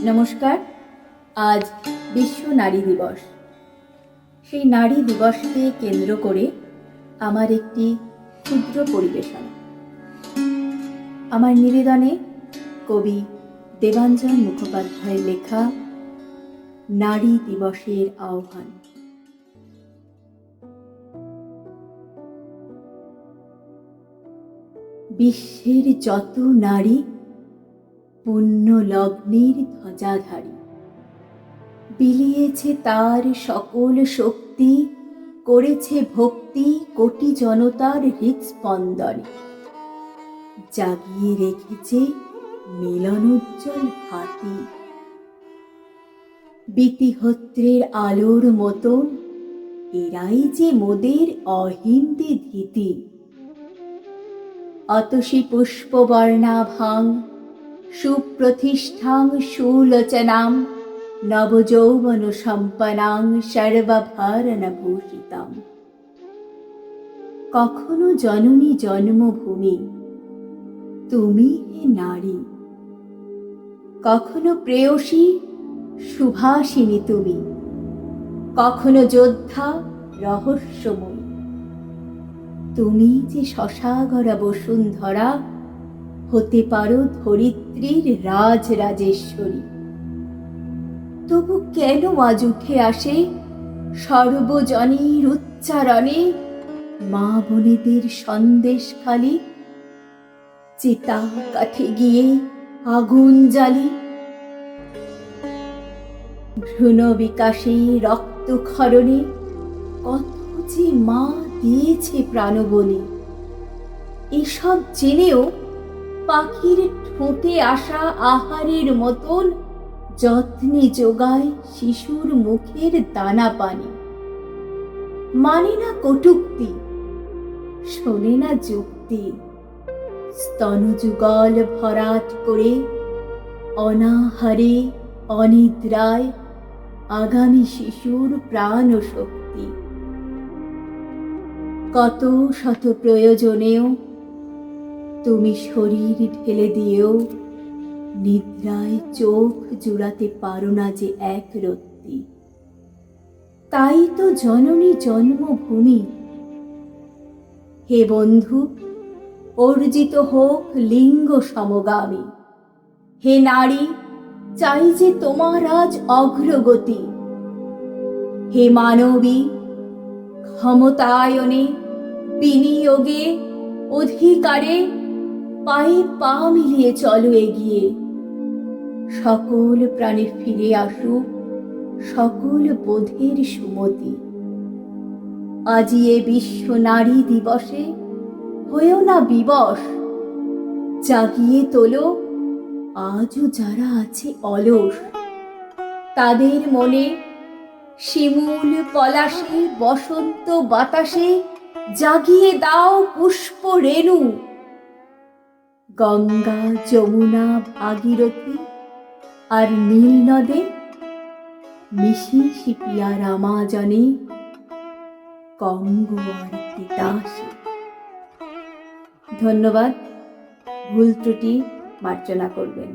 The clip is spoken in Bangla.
নমস্কার। আজ বিশ্ব নারী দিবস। সেই নারী দিবসকে কেন্দ্র করে আমার একটি ক্ষুদ্র পরিবেশনা। আমার নিবেদনে কবি দেবাঞ্জন মুখোপাধ্যায়ের লেখা নারী দিবসের আহ্বান। বিশ্বের যত নারী পুণ্য লগ্নের ধ্বজাধারী, বিলিয়েছে তার সকল শক্তি, করেছে ভক্তি কোটি জনতার হৃৎস্পন্দনে, জাগিয়ে রেখেছে মিলনোজ্জ্বল হাতি। বীতিহোত্রের আলোর মতন এরাই যে মোদের অহিন্দি ধীতি। অতসী পুষ্পবর্ণাভাং সুপ্রতিষ্ঠাং সুলোচনাং নবযৌবন সম্পন্নাং সর্বভরণভূষিতাং। কখনো জননী জন্মভূমি তুমি হে নারী, কখনো প্রেয়সী সুভাষিনী তুমি, কখনো যোদ্ধা রহস্যময়ী। তুমি যে সসাগরা বসুন্ধরা, হতে পারো ধরিত্রীর রাজরাজেশ্বরী। তবু কেন আজ উঠে আসে সর্বজনীর উচ্চারণে মা বোনেদের সন্দেশ খালি, চিতা কাঠে গিয়ে আগুন জ্বালি। ভ্রূণ বিকাশে রক্তক্ষরণে কত যে মা দিয়েছে প্রাণবলি। এসব জেনেও পাখির ঠোঁটে আসা আহারের মতন যত্নে যোগায় শিশুর মুখের দানা পানি। মানে না কটূক্তি, শোনে না যুক্তি, স্তনযুগল ভরাট করে অনাহারে অনিদ্রায় আগামী শিশুর প্রাণ ও শক্তি। কত শত প্রয়োজনেও তুমি শরীর ঢেলে দিয়েও নিদ্রায় চোখ জুড়াতে পারো না যে এক রত্তি। তাই তো জননী জন্মভূমি। হে বন্ধু, অর্জিত হোক লিঙ্গ সমগামী। হে নারী, চাই যে তোমার আজ অগ্রগতি। হে মানবী, ক্ষমতায়নে বিনিয়োগে অধিকারে পায়ে পা মিলিয়ে চলো এগিয়ে। সকল প্রাণে ফিরে আসুক সকল বোধের সুমতি। আজি এ বিশ্ব নারী দিবসে হয়েও না বিবশ, জাগিয়ে তোলো আজও যারা আছে অলস। তাদের মনে শিমুল পলাশে বসন্ত বাতাসে জাগিয়ে দাও পুষ্প রেণু। গঙ্গা যমুনা ভাগীরথী আর নীল নদে মিশি শিপিয়া রামাজনে কঙ্গো আর তিতাসে। ধন্যবাদ। ভুল ত্রুটি মার্জনা করবেন।